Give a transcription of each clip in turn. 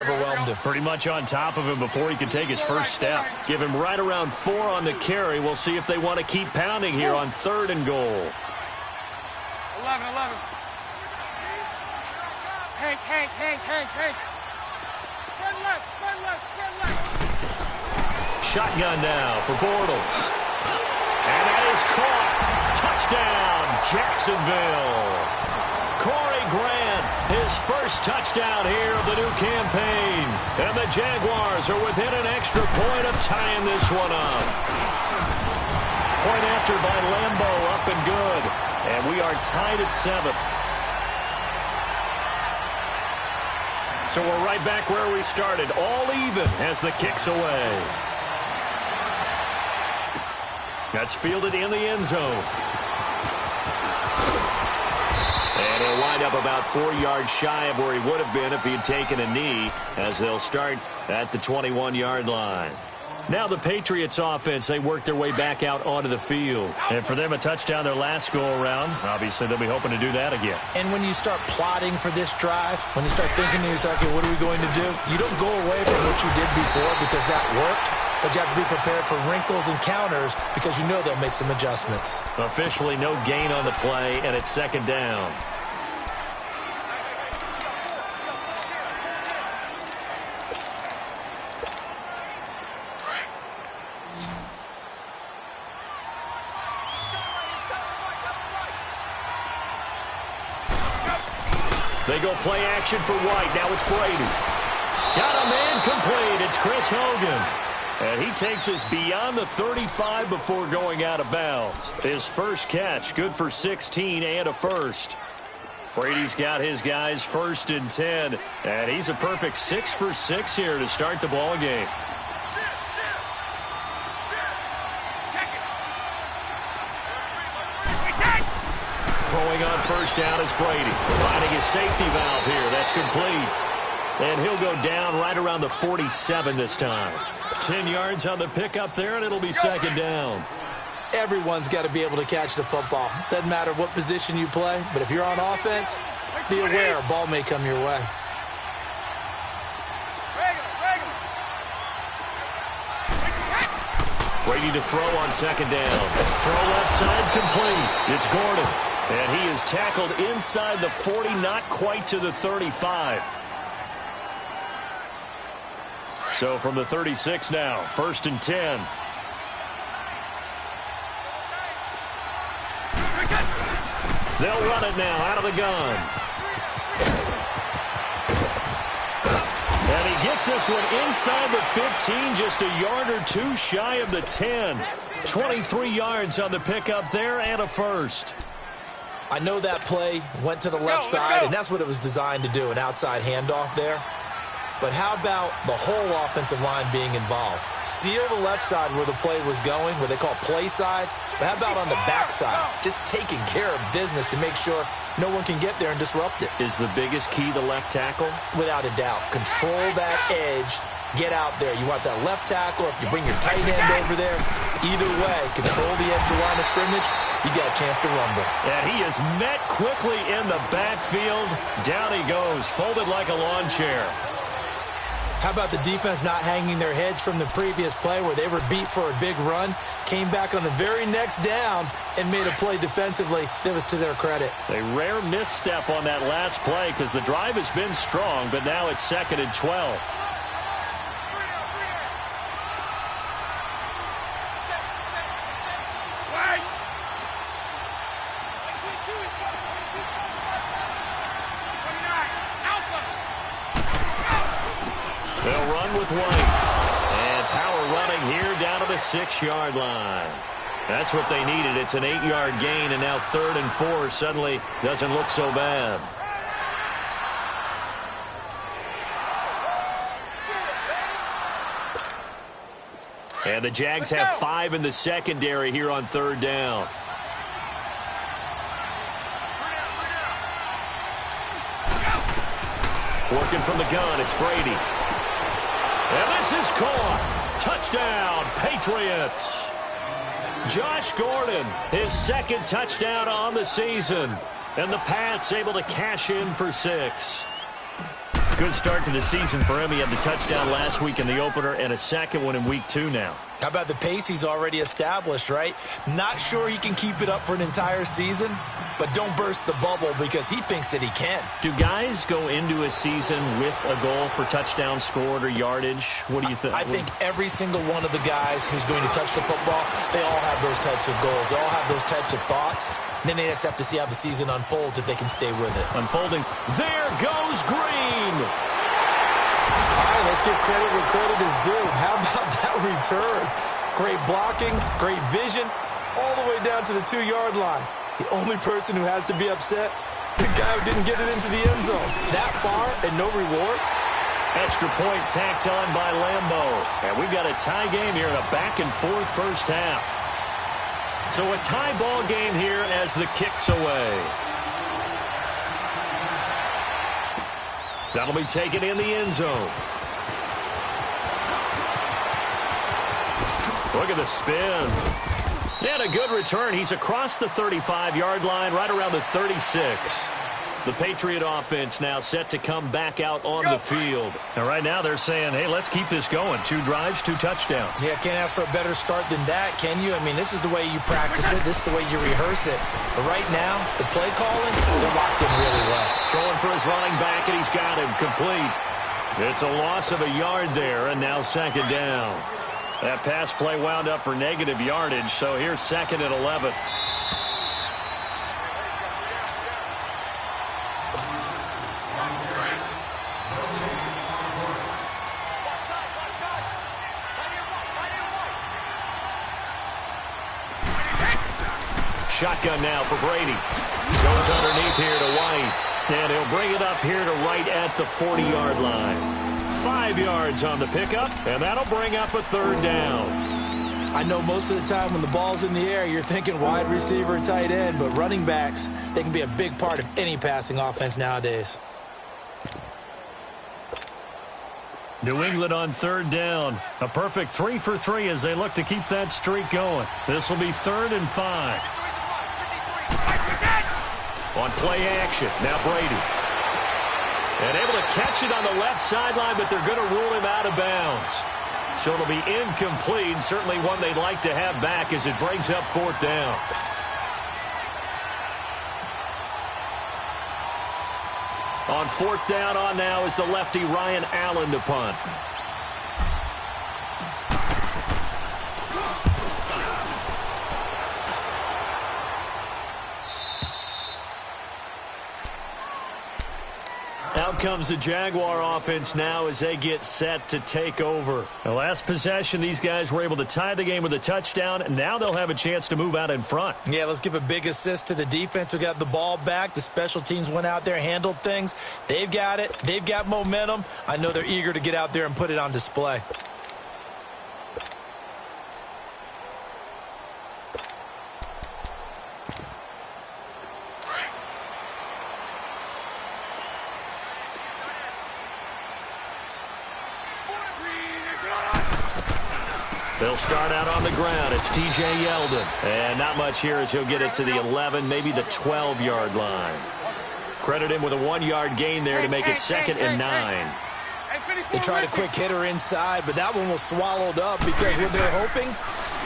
Overwhelmed him. Pretty much on top of him before he could take his first step. Give him right around 4 on the carry. We'll see if they want to keep pounding here on 3rd and goal. 11. Hank. Spread left. Shotgun now for Bortles. And that is caught. Touchdown, Jacksonville. Corey Grant, his first touchdown here of the new campaign. And the Jaguars are within an extra point of tying this one up. Point after by Lambeau, up and good. And we are tied at 7. So we're right back where we started, all even as the kick's away. That's fielded in the end zone. And he'll wind up about 4 yards shy of where he would have been if he had taken a knee, as they'll start at the 21-yard line. Now the Patriots offense, they work their way back out onto the field. And for them, a touchdown their last go-around. Obviously, they'll be hoping to do that again. And when you start plotting for this drive, when you start thinking to yourself, okay, what are we going to do? You don't go away from what you did before because that worked. But you have to be prepared for wrinkles and counters because you know they'll make some adjustments. Officially no gain on the play, and it's 2nd down. They go play action for White. Now it's Brady. Got a man complete. It's Chris Hogan. And he takes us beyond the 35 before going out of bounds. His first catch, good for 16 and a first. Brady's got his guys 1st and 10. And he's a perfect 6 for 6 here to start the ball game. Throwing on 1st down is Brady. Finding his safety valve here. That's complete. And he'll go down right around the 47 this time. 10 yards on the pickup there, and it'll be 2nd down. Everyone's got to be able to catch the football. Doesn't matter what position you play, but if you're on offense, be aware a ball may come your way. Brady to throw on 2nd down. Throw left side complete. It's Gordon. And he is tackled inside the 40, not quite to the 35. So from the 36 now, 1st and 10. They'll run it now out of the gun. And he gets this one inside the 15, just a yard or 2 shy of the 10. 23 yards on the pickup there and a first. I know that play went to the left side, and that's what it was designed to do, an outside handoff there. But how about the whole offensive line being involved? Seal the left side where the play was going, what they call play side. But how about on the back side? Just taking care of business to make sure no one can get there and disrupt it. Is the biggest key the left tackle? Without a doubt. Control that edge. Get out there. You want that left tackle. If you bring your tight end over there, either way, control the edge of the line of scrimmage. You got a chance to rumble. And he is met quickly in the backfield. Down he goes, folded like a lawn chair. How about the defense not hanging their heads from the previous play where they were beat for a big run, came back on the very next down and made a play defensively that was to their credit. A rare misstep on that last play because the drive has been strong, but now it's 2nd and 12. They'll run with White. And power running here down to the 6-yard line. That's what they needed. It's an 8-yard gain, and now 3rd and 4 suddenly doesn't look so bad. And the Jags have 5 in the secondary here on 3rd down. Working from the gun, it's Brady. And this is caught. Touchdown, Patriots. Josh Gordon, his 2nd touchdown on the season. And the Pats able to cash in for 6. Good start to the season for him. He had the touchdown last week in the opener and a second one in week 2 now. How about the pace he's already established, right? Not sure he can keep it up for an entire season, but don't burst the bubble because he thinks that he can. Do guys go into a season with a goal for touchdown scored or yardage? What do you think? I think every single one of the guys who's going to touch the football, they all have those types of goals. They all have those types of thoughts. And then they just have to see how the season unfolds if they can stay with it. Unfolding. There goes Green. All right, let's give credit where credit is due. How about that return? Great blocking, great vision, all the way down to the 2-yard line. The only person who has to be upset, the guy who didn't get it into the end zone. That far and no reward. Extra point tacked on by Lambeau. And we've got a tie game here in a back-and-forth first half. So a tie ball game here as the kick's away. That'll be taken in the end zone. Look at the spin. And a good return. He's across the 35-yard line, right around the 36. The Patriot offense now set to come back out on the field. And right now they're saying, hey, let's keep this going. 2 drives, 2 touchdowns. Yeah, can't ask for a better start than that, can you? I mean, this is the way you practice it. This is the way you rehearse it. But right now, the play calling, they're locked in really well. Throwing for his running back, and he's got him complete. It's a loss of a yard there, and now second down. That pass play wound up for negative yardage, so here's second and 11. Shotgun now for Brady. Goes underneath here to White. And he'll bring it up here to right at the 40-yard line. 5 yards on the pickup, and that'll bring up a third down. I know most of the time when the ball's in the air, you're thinking wide receiver and tight end, but running backs, they can be a big part of any passing offense nowadays. New England on third down. A perfect 3 for 3 as they look to keep that streak going. This will be 3rd and 5. On play action, now Brady. And able to catch it on the left sideline, but they're going to rule him out of bounds. So it'll be incomplete, certainly one they'd like to have back as it brings up 4th down. On 4th down on now is the lefty Ryan Allen to punt. Out comes the Jaguar offense now as they get set to take over. The last possession, these guys were able to tie the game with a touchdown, and now they'll have a chance to move out in front. Yeah, let's give a big assist to the defense who got the ball back. The special teams went out there, handled things. They've got it. They've got momentum. I know they're eager to get out there and put it on display. They'll start out on the ground. It's T.J. Yeldon. And not much here as he'll get it to the 11, maybe the 12-yard line. Credit him with a 1-yard gain there to make it 2nd and 9. They tried a quick hitter inside, but that one was swallowed up because what they're hoping,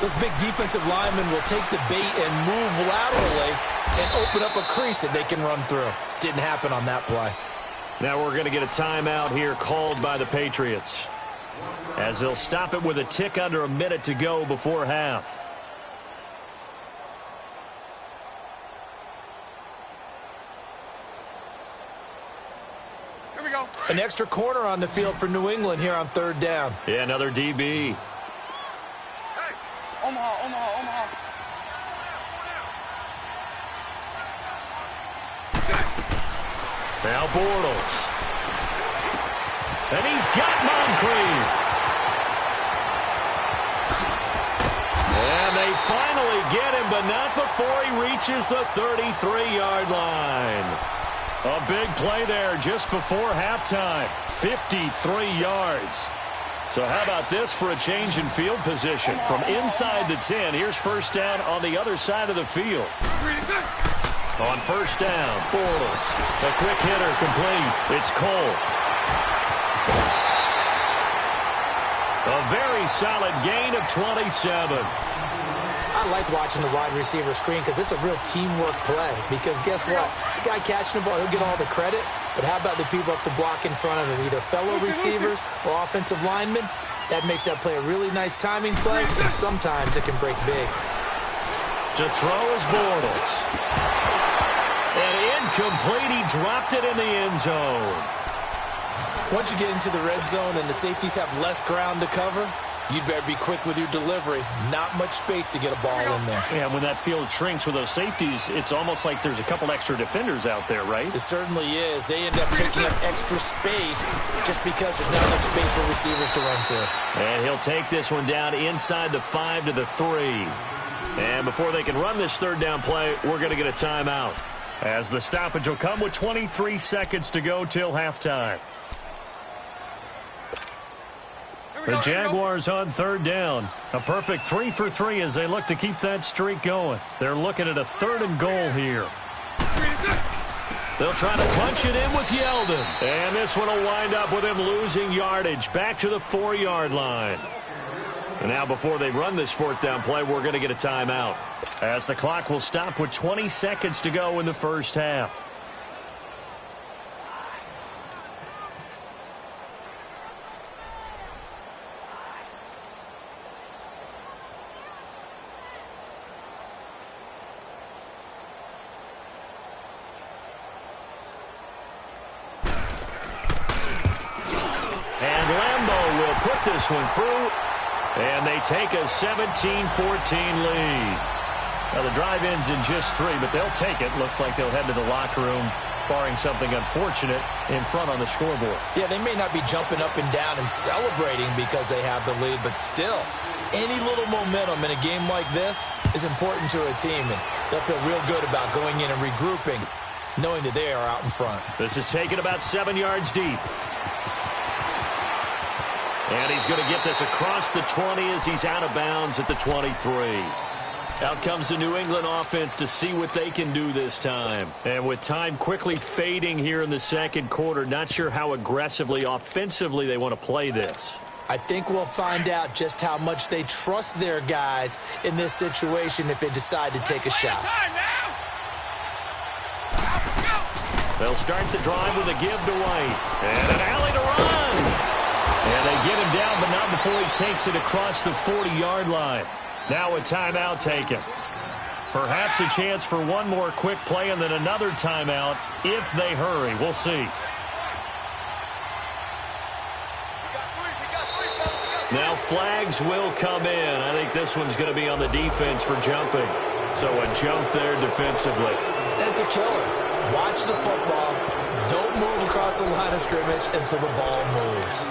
those big defensive linemen will take the bait and move laterally and open up a crease that they can run through. Didn't happen on that play. Now we're going to get a timeout here called by the Patriots, as they'll stop it with a tick under a minute to go before half. Here we go. An extra corner on the field for New England here on 3rd down. Yeah, another DB. Hey, Omaha. Now Bortles. And he's got Moncrief. And they finally get him, but not before he reaches the 33-yard line. A big play there just before halftime. 53 yards. So how about this for a change in field position? From inside the 10, here's 1st down on the other side of the field. On 1st down, Bortles. A quick hitter complete. It's Cole. A very solid gain of 27. I like watching the wide receiver screen because it's a real teamwork play. Because guess what? The guy catching the ball, he'll get all the credit. But how about the people up to block in front of him, either fellow receivers or offensive linemen? That makes that play a really nice timing play, and sometimes it can break big. To throw is Bortles. And incomplete. He dropped it in the end zone. Once you get into the red zone and the safeties have less ground to cover, you'd better be quick with your delivery. Not much space to get a ball in there. Yeah, when that field shrinks with those safeties, it's almost like there's a couple extra defenders out there, right? It certainly is. They end up taking up extra space just because there's not enough space for receivers to run through. And he'll take this one down inside the 5 to the 3. And before they can run this third down play, we're going to get a timeout, as the stoppage will come with 23 seconds to go till halftime. The Jaguars on third down. A perfect 3 for 3 as they look to keep that streak going. They're looking at a 3rd and goal here. They'll try to punch it in with Yeldon. And this one will wind up with him losing yardage back to the 4-yard line. And now before they run this 4th down play, we're going to get a timeout, as the clock will stop with 20 seconds to go in the first half. This one through, and they take a 17-14 lead. Now the drive ends in just 3, but they'll take it. Looks like they'll head to the locker room, barring something unfortunate in front on the scoreboard. Yeah, they may not be jumping up and down and celebrating because they have the lead, but still, any little momentum in a game like this is important to a team, and they'll feel real good about going in and regrouping, knowing that they are out in front. This is taken about 7 yards deep. And he's going to get this across the 20 as he's out of bounds at the 23. Out comes the New England offense to see what they can do this time. And with time quickly fading here in the second quarter, not sure how aggressively, offensively they want to play this. I think we'll find out just how much they trust their guys in this situation if they decide to take a shot. They'll start the drive with a give to White. And an alley to run. And they get him down, but not before he takes it across the 40-yard line. Now a timeout taken. Perhaps a chance for one more quick play and then another timeout if they hurry. We'll see. Now flags will come in. I think this one's going to be on the defense for jumping. So a jump there defensively. That's a killer. Watch the football. Don't move across the line of scrimmage until the ball moves.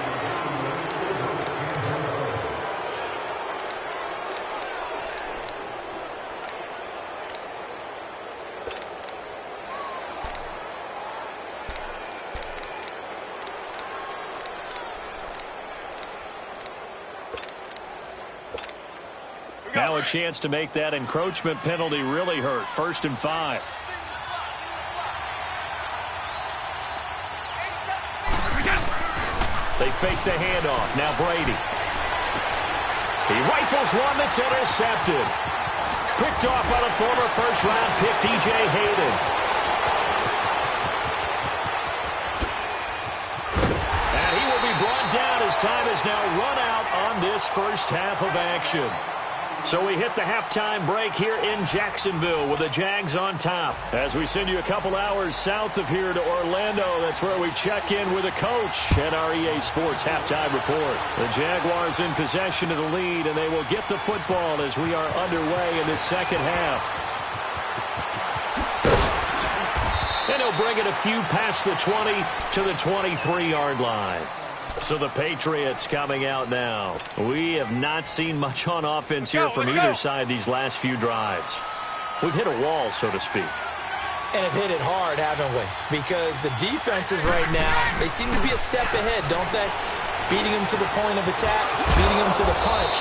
Now a chance to make that encroachment penalty really hurt. 1st and 5. They fake the handoff. Now Brady. He rifles one that's intercepted. Picked off by the former first-round pick, DJ Hayden. And he will be brought down as time is now run out on this first half of action. So we hit the halftime break here in Jacksonville with the Jags on top. As we send you a couple hours south of here to Orlando, that's where we check in with a coach at our EA Sports halftime report. The Jaguars in possession of the lead, and they will get the football as we are underway in the second half. And he'll bring it a few past the 20 to the 23-yard line. So the Patriots coming out now. We have not seen much on offense here from either side these last few drives. We've hit a wall, so to speak. And have hit it hard, haven't we? Because the defenses right now, they seem to be a step ahead, don't they? Beating them to the point of attack, beating them to the punch.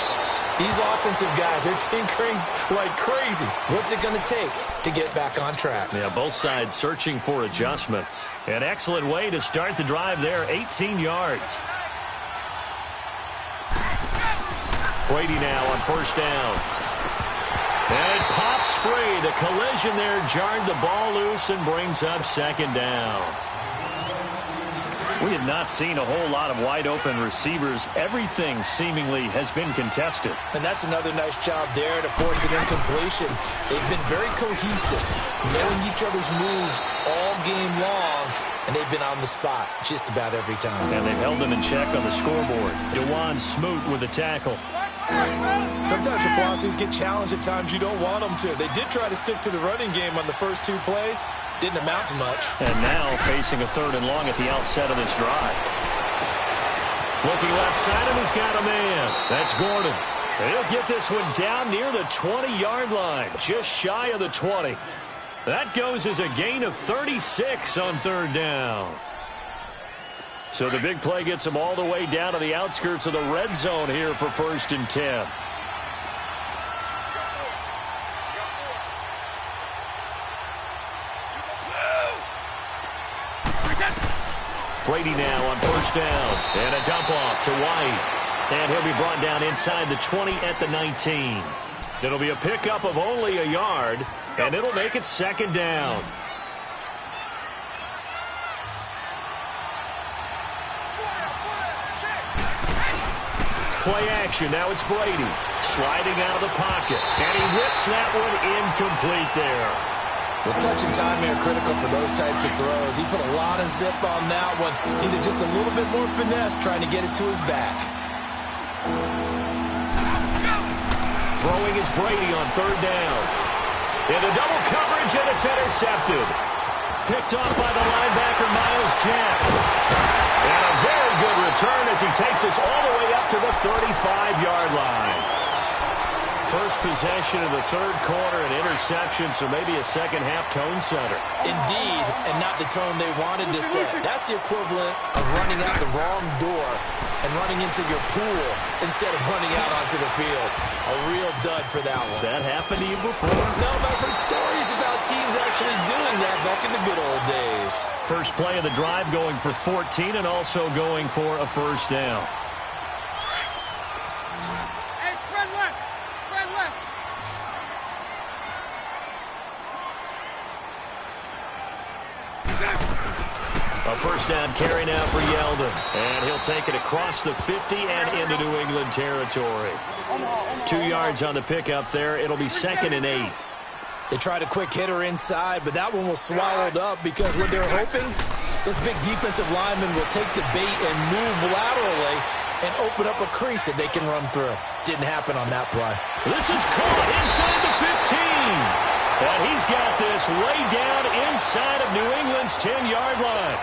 These offensive guys, they're tinkering like crazy. What's it going to take to get back on track? Yeah, both sides searching for adjustments. An excellent way to start the drive there, 18 yards. Brady now on first down. And it pops free. The collision there jarred the ball loose and brings up second down. We have not seen a whole lot of wide-open receivers. Everything seemingly has been contested. And that's another nice job there to force an incompletion. They've been very cohesive, knowing each other's moves all game long, and they've been on the spot just about every time. And they've held them in check on the scoreboard. DeJuan Smoot with a tackle. Sometimes your philosophies get challenged at times you don't want them to. They did try to stick to the running game on the first 2 plays. Didn't amount to much. And now facing a 3rd and long at the outset of this drive. Looking left side, and he's got a man. That's Gordon. And he'll get this one down near the 20-yard line, just shy of the 20. That goes as a gain of 36 on 3rd down. So the big play gets him all the way down to the outskirts of the red zone here for 1st and 10. Brady now on first down. And a dump off to White. And he'll be brought down inside the 20 at the 19. It'll be a pickup of only a yard, and it'll make it 2nd down. Play action. Now it's Brady. Sliding out of the pocket. And he whips that one incomplete there. Well, touch and time here critical for those types of throws. He put a lot of zip on that one. Needed just a little bit more finesse trying to get it to his back. Throwing is Brady on 3rd down. Into double coverage, and it's intercepted. Picked off by the linebacker, Miles Jack. And a very good return as he takes us all the way up to the 35-yard line. First possession of the 3rd quarter, an interception, so maybe a second-half tone setter. Indeed, and not the tone they wanted to set. That's the equivalent of running out the wrong door and running into your pool instead of running out onto the field. A real dud for that one. Has that happened to you before? No, but I've heard stories about teams actually doing that back in the good old days. First play of the drive going for 14 and also going for a 1st down. A 1st down carry now for Yeldon. And he'll take it across the 50 and into New England territory. 2 yards on the pickup there. It'll be 2nd and 8. They tried a quick hitter inside, but that one was swallowed up because what they're hoping, this big defensive lineman will take the bait and move laterally and open up a crease that they can run through. Didn't happen on that play. This is caught inside the 15. And he's got this way down inside of New England's 10-yard line.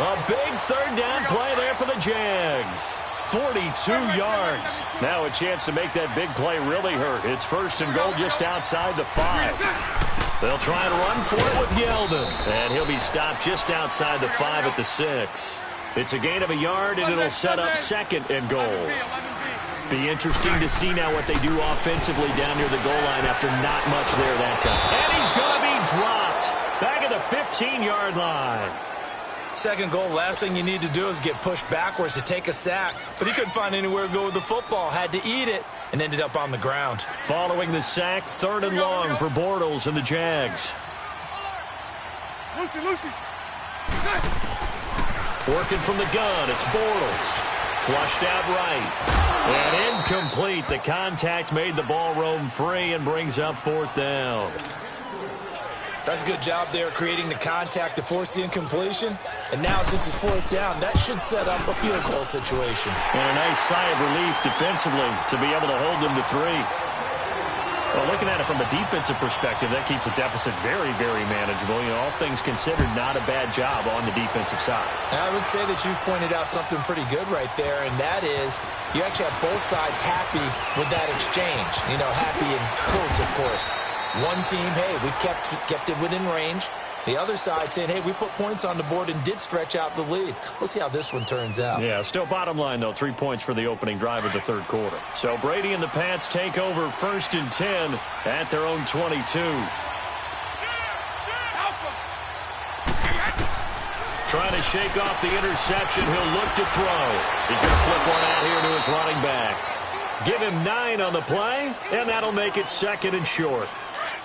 A big 3rd down play there for the Jags. 42 yards. Now a chance to make that big play really hurt. It's 1st and goal just outside the 5. They'll try and run for it with Yeldon. And he'll be stopped just outside the 5 at the 6. It's a gain of a yard, and it'll set up 2nd and goal. Be interesting to see now what they do offensively down near the goal line after not much there that time. And he's going to be dropped back at the 15-yard line. 2nd goal, last thing you need to do is get pushed backwards to take a sack. But he couldn't find anywhere to go with the football, had to eat it, and ended up on the ground. Following the sack, 3rd and long for Bortles and the Jags. Lucy. Working from the gun, it's Bortles. Flushed out right. And incomplete. The contact made the ball roam free and brings up 4th down. That's a good job there creating the contact to force the incompletion. And now since it's 4th down, that should set up a field goal situation. And a nice sigh of relief defensively to be able to hold them to 3. Well, looking at it from a defensive perspective, that keeps the deficit very, very manageable. You know, all things considered, not a bad job on the defensive side. I would say that you pointed out something pretty good right there, and that is you actually have both sides happy with that exchange. You know, happy in quotes, of course. One team, hey, we've kept it within range. The other side saying, hey, we put points on the board and did stretch out the lead. Let's see how this one turns out. Yeah, still bottom line, though, 3 points for the opening drive of the 3rd quarter. So Brady and the Pats take over 1st and 10 at their own 22. Trying to shake off the interception. He'll look to throw. He's going to flip one out here to his running back. Give him 9 on the play, and that'll make it 2nd and short.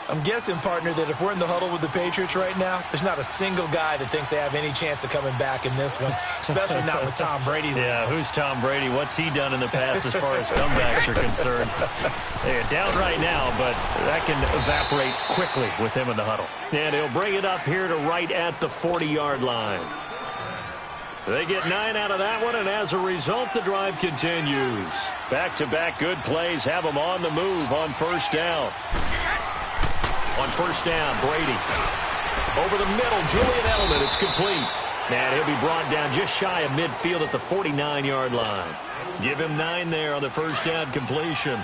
I'm guessing, partner, that if we're in the huddle with the Patriots right now, there's not a single guy that thinks they have any chance of coming back in this one, especially not with Tom Brady. Yeah, who's Tom Brady? What's he done in the past as far as comebacks are concerned? They're down right now, but that can evaporate quickly with him in the huddle. And he'll bring it up here to right at the 40-yard line. They get 9 out of that one, and as a result, the drive continues. Back-to-back good plays have them on the move on first down. On first down, Brady. Over the middle, Julian Edelman. It's complete. And he'll be brought down just shy of midfield at the 49-yard line. Give him 9 there on the first down completion.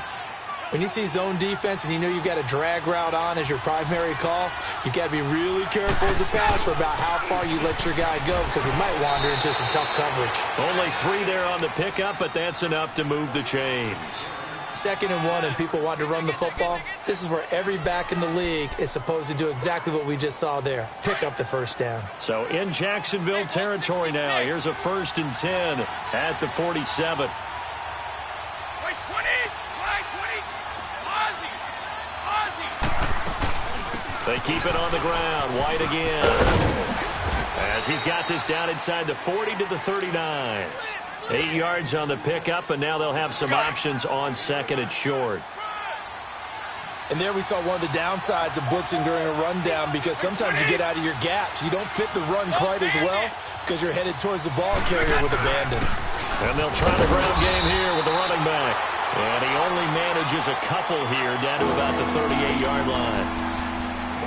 When you see zone defense and you know you've got a drag route on as your primary call, you've got to be really careful as a passer about how far you let your guy go because he might wander into some tough coverage. Only 3 there on the pickup, but that's enough to move the chains. 2nd and 1 and people want to run the football. This is where every back in the league is supposed to do exactly what we just saw there. Pick up the first down. So in Jacksonville territory now. Here's a 1st and 10 at the 47. They keep it on the ground. White again. As he's got this down inside the 40 to the 39. 8 yards on the pickup, and now they'll have some options on 2nd and short. And there we saw one of the downsides of blitzing during a rundown because sometimes you get out of your gaps. You don't fit the run quite as well because you're headed towards the ball carrier with abandon. And they'll try the ground game here with the running back. And he only manages a couple here down to about the 38-yard line.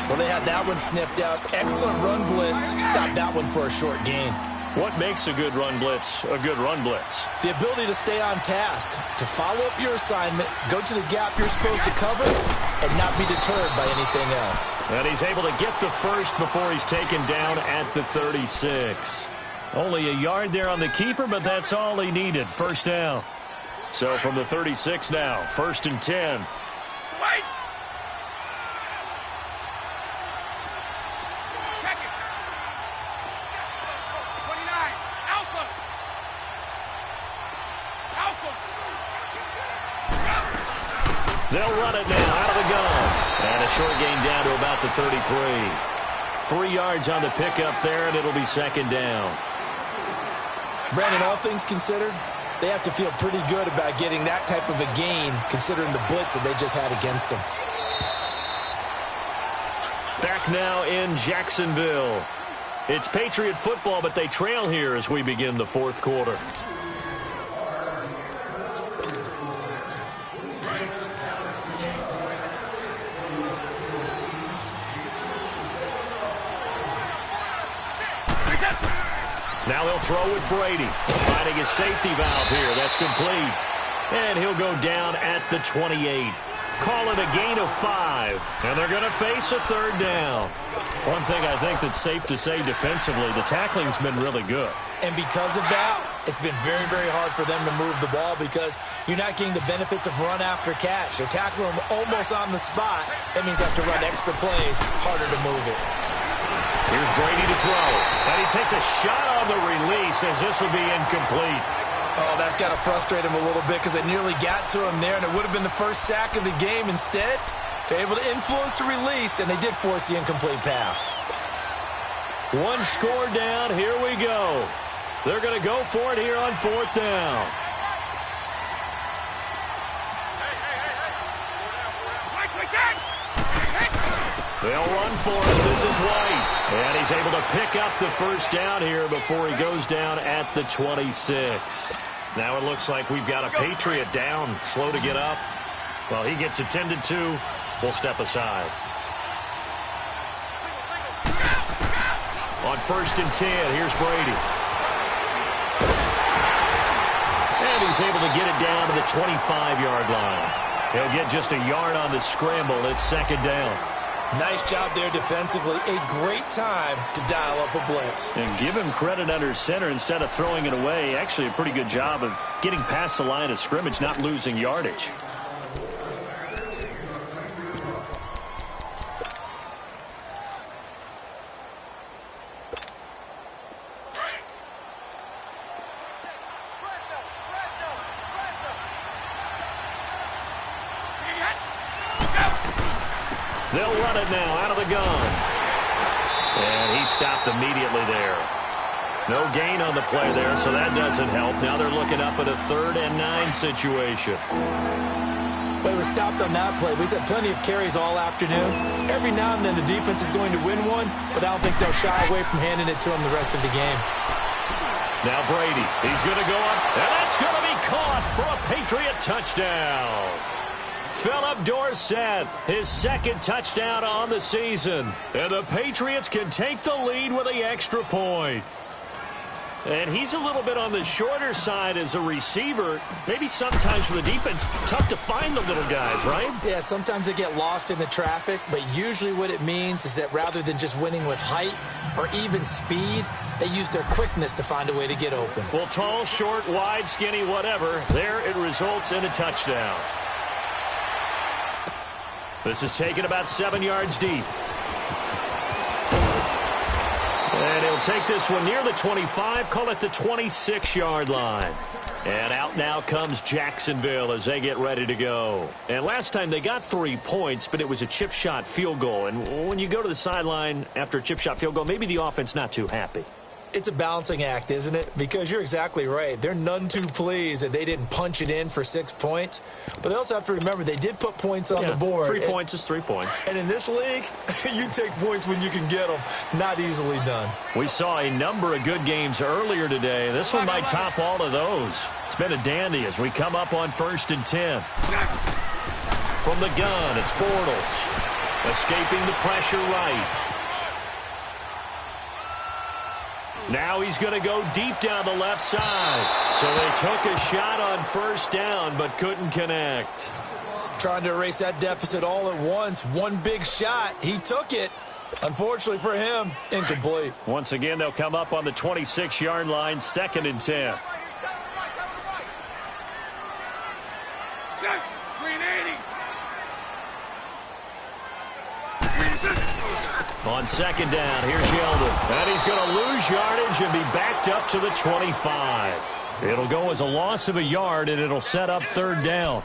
Well, they had that one sniffed out. Excellent run blitz. Stopped that one for a short gain. What makes a good run blitz a good run blitz? The ability to stay on task, to follow up your assignment, go to the gap you're supposed to cover, and not be deterred by anything else. And he's able to get the first before he's taken down at the 36. Only a yard there on the keeper, but that's all he needed. First down. So from the 36 now, 1st and 10. Wait! They'll run it now out of the gun. And a short gain down to about the 33. 3 yards on the pickup there, and it'll be 2nd down. Brandon, all things considered, they have to feel pretty good about getting that type of a gain considering the blitz that they just had against them. Back now in Jacksonville. It's Patriot football, but they trail here as we begin the 4th quarter. Now they'll throw with Brady. Finding his safety valve here. That's complete. And he'll go down at the 28. Call it a gain of 5. And they're going to face a 3rd down. One thing I think that's safe to say defensively, the tackling's been really good. And because of that, it's been very, very hard for them to move the ball because you're not getting the benefits of run after catch. They're tackling them almost on the spot. That means you have to run extra plays, harder to move it. Here's Brady to throw. And he takes a shot on the release as this will be incomplete. Oh, that's got to frustrate him a little bit because they nearly got to him there, and it would have been the first sack of the game. Instead, they're able to influence the release, and they did force the incomplete pass. 1 score down. Here we go. They're going to go for it here on 4th down. They'll run for it. This is White. And he's able to pick up the first down here before he goes down at the 26. Now it looks like we've got a Patriot down, slow to get up. Well, he gets attended to. We'll step aside. On 1st and 10, here's Brady. And he's able to get it down to the 25-yard line. He'll get just a yard on the scramble. It's 2nd down. Nice job there defensively. A great time to dial up a blitz. And give him credit under center instead of throwing it away. Actually a pretty good job of getting past the line of scrimmage, not losing yardage. They'll run it now out of the gun. And he stopped immediately there. No gain on the play there, so that doesn't help. Now they're looking up at a 3rd and 9 situation. But it was stopped on that play. We've had plenty of carries all afternoon. Every now and then the defense is going to win one, but I don't think they'll shy away from handing it to him the rest of the game. Now Brady, he's going to go up, and that's going to be caught for a Patriot touchdown. Philip Dorsett, his 2nd touchdown on the season. And the Patriots can take the lead with the extra point. And he's a little bit on the shorter side as a receiver. Maybe sometimes for the defense, tough to find the little guys, right? Yeah, sometimes they get lost in the traffic, but usually what it means is that rather than just winning with height or even speed, they use their quickness to find a way to get open. Well, tall, short, wide, skinny, whatever, there it results in a touchdown. This is taken about 7 yards deep. And he'll take this one near the 25, call it the 26-yard line. And out now comes Jacksonville as they get ready to go. And last time they got 3 points, but it was a chip shot field goal. And when you go to the sideline after a chip shot field goal, maybe the offense not too happy. It's a balancing act, isn't it? Because you're exactly right. They're none too pleased that they didn't punch it in for 6 points. But they also have to remember they did put points on the board. 3 points is 3 points. And in this league, you take points when you can get them. Not easily done. We saw a number of good games earlier today. This one might top all of those. It's been a dandy as we come up on 1st and 10. From the gun, it's Bortles. Escaping the pressure right. Now he's going to go deep down the left side. So they took a shot on 1st down, but couldn't connect. Trying to erase that deficit all at once. One big shot. He took it. Unfortunately for him, incomplete. Once again, they'll come up on the 26-yard line, 2nd and 10. On 2nd down, here's Yeldon. And he's going to lose yardage and be backed up to the 25. It'll go as a loss of a yard, and it'll set up 3rd down.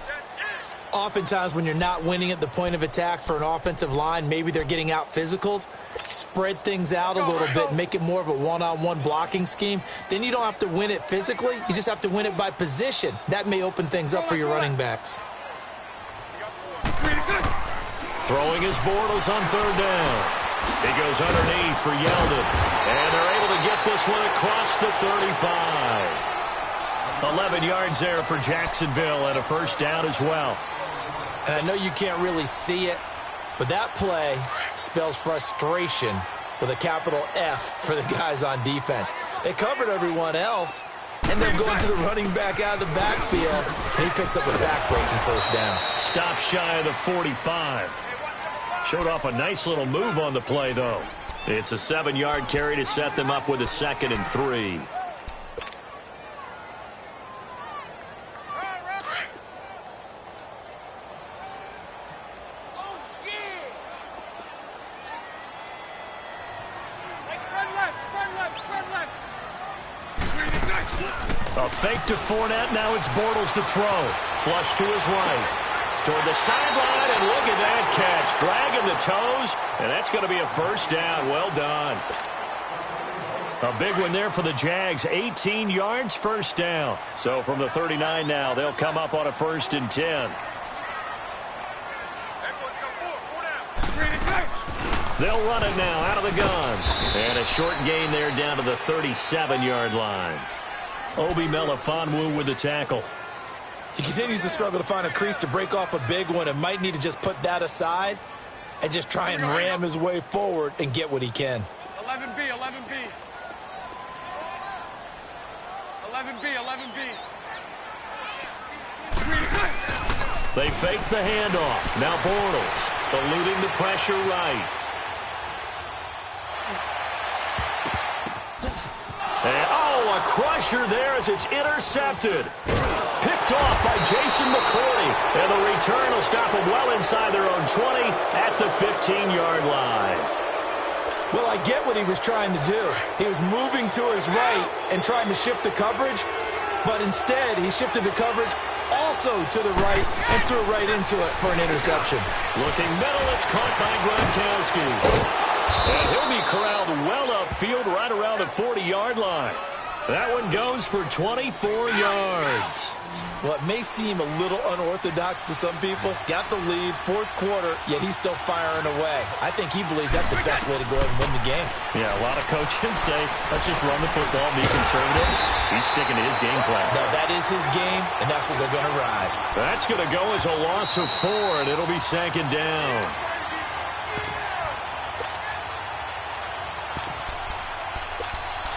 Oftentimes when you're not winning at the point of attack for an offensive line, maybe they're getting out physical. Spread things out a little bit, make it more of a one-on-one blocking scheme. Then you don't have to win it physically. You just have to win it by position. That may open things up for your running backs. Throwing his Bortles on 3rd down. He goes underneath for Yeldon. And they're able to get this one across the 35. 11 yards there for Jacksonville and a 1st down as well. And I know you can't really see it, but that play spells frustration with a capital F for the guys on defense. They covered everyone else, and they're going to the running back out of the backfield, and he picks up a back-breaking 1st down. Stop shy of the 45. Showed off a nice little move on the play, though. It's a 7-yard carry to set them up with a 2nd and 3. A fake to Fournette. Now it's Bortles to throw. Flush to his right. Toward the sideline, and look at that catch. Dragging the toes, and that's going to be a 1st down. Well done. A big one there for the Jags. 18 yards, 1st down. So from the 39 now, they'll come up on a 1st and 10. They'll run it now out of the gun. And a short gain there down to the 37-yard line. Obi Melifonwu with the tackle. He continues to struggle to find a crease to break off a big one and might need to just put that aside and just try and ram his way forward and get what he can. 11B, 11B. 11B, 11B. They fake the handoff. Now Bortles eluding the pressure right. And, a crusher there as it's intercepted. Picked off by Jason McCourty. And the return will stop them well inside their own 20 at the 15-yard line. Well, I get what he was trying to do. He was moving to his right and trying to shift the coverage, but instead he shifted the coverage Also to the right and threw right into it for an interception. Looking middle, it's caught by Gronkowski. And he'll be corralled well upfield right around the 40-yard line. That one goes for 24 yards. Well, it may seem a little unorthodox to some people. Got the lead, fourth quarter, yet he's still firing away. I think he believes that's the best way to go ahead and win the game. Yeah, a lot of coaches say, let's just run the football, be conservative. He's sticking to his game plan. No, that is his game, and that's what they're going to ride. That's going to go as a loss of 4, and it'll be second down.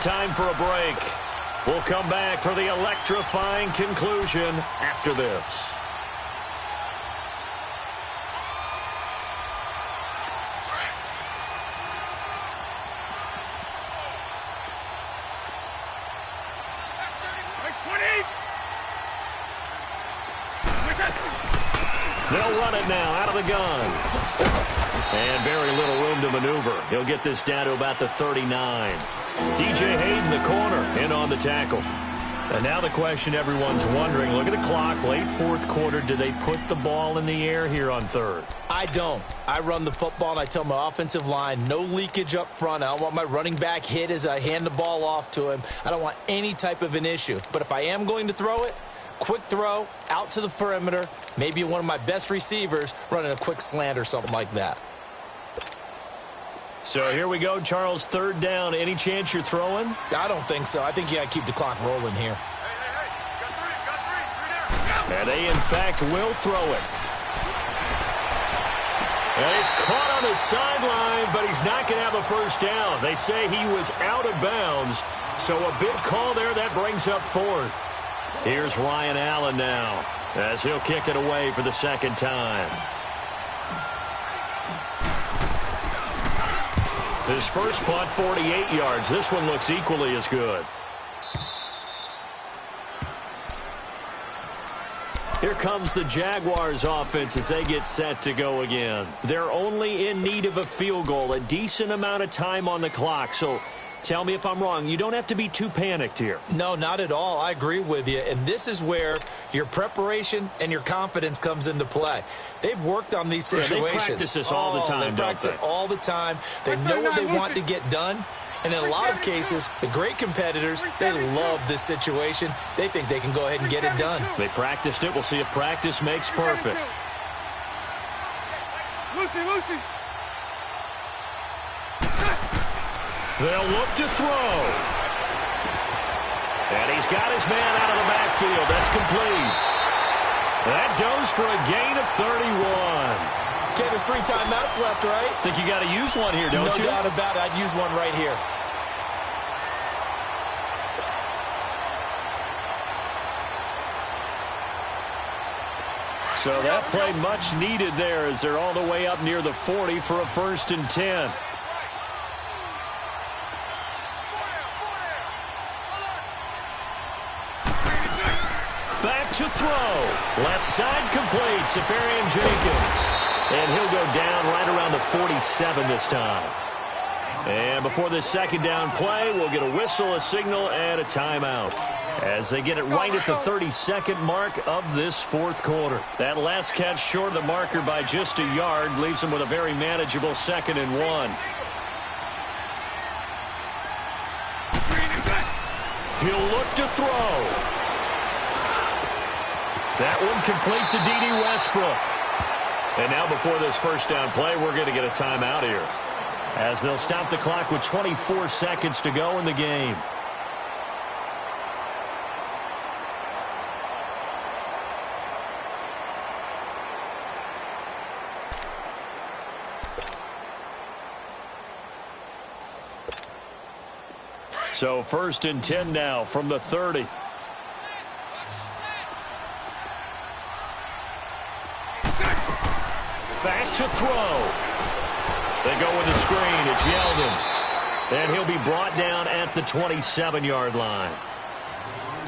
Time for a break. We'll come back for the electrifying conclusion after this. They'll run it now out of the gun. And very little room to maneuver. He'll get this down to about the 39. DJ Hayden, the corner, in on the tackle. And now the question everyone's wondering, look at the clock, late fourth quarter, do they put the ball in the air here on third? I don't. I run the football, and I tell my offensive line, no leakage up front. I don't want my running back hit as I hand the ball off to him. I don't want any type of an issue. But if I am going to throw it, quick throw, out to the perimeter, maybe one of my best receivers running a quick slant or something like that. So here we go, Charles, third down. Any chance you're throwing? I don't think so. I think you got to keep the clock rolling here. And they, in fact, will throw it. And he's caught on the sideline, but he's not going to have a first down. They say he was out of bounds, so a big call there. That brings up fourth. Here's Ryan Allen now, as he'll kick it away for the second time. His first punt, 48 yards. This one looks equally as good. Here comes the Jaguars offense as they get set to go again. They're only in need of a field goal, a decent amount of time on the clock. So tell me if I'm wrong. You don't have to be too panicked here. No, not at all. I agree with you. And this is where your preparation and your confidence comes into play. They've worked on these situations. Yeah, they practice this all the time, they practice it all the time. They know what they want to get done. And in a lot of cases, the great competitors, they love this situation. They think they can go ahead and get it done. They practiced it. We'll see if practice makes perfect. Lucy. They'll look to throw. And he's got his man out of the backfield. That's complete. That goes for a gain of 31. Okay, there's 3 timeouts left, right? Think you got to use one here, don't you? No doubt about it. I'd use one right here. So that play much needed there as they're all the way up near the 40 for a 1st and 10. Back to throw. Left side complete. Safarian Jenkins. And he'll go down right around the 47 this time. And before this second down play, we'll get a whistle, a signal, and a timeout as they get it right at the 32nd mark of this fourth quarter. That last catch short of the marker by just a yard leaves them with a very manageable 2nd and 1. He'll look to throw. That one complete to D.D. Westbrook. And now before this first down play, we're going to get a timeout here, as they'll stop the clock with 24 seconds to go in the game. So 1st and 10 now from the 30. Back to throw. They go with a screen. It's Yeldon. And he'll be brought down at the 27-yard line.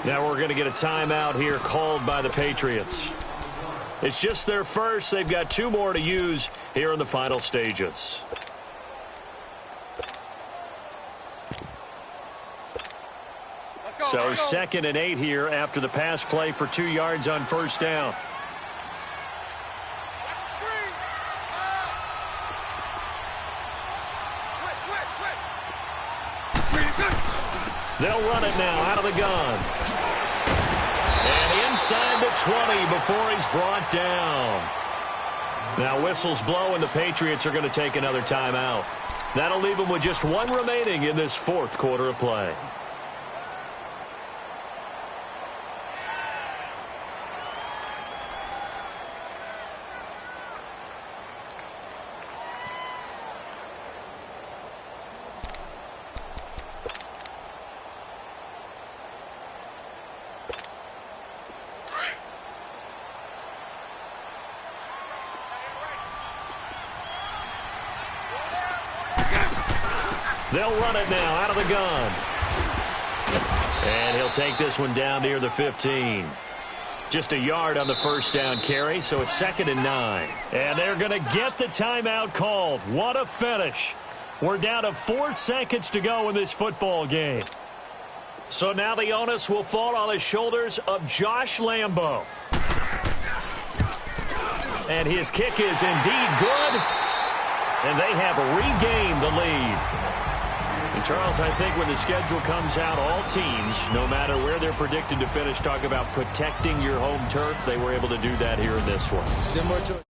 Now we're going to get a timeout here called by the Patriots. It's just their first. They've got 2 more to use here in the final stages. So 2nd and 8 here after the pass play for 2 yards on first down. They'll run it now out of the gun. And inside the 20 before he's brought down. Now whistles blow and the Patriots are going to take another timeout. That'll leave them with just 1 remaining in this 4th quarter of play. They'll run it now out of the gun. And he'll take this one down near the 15. Just a yard on the first down carry, so it's 2nd and 9. And they're going to get the timeout called. What a finish. We're down to 4 seconds to go in this football game. So now the onus will fall on the shoulders of Josh Lambo. And his kick is indeed good. And they have regained the lead. And Charles, I think when the schedule comes out, all teams, no matter where they're predicted to finish, talk about protecting your home turf. They were able to do that here in this one. Similar to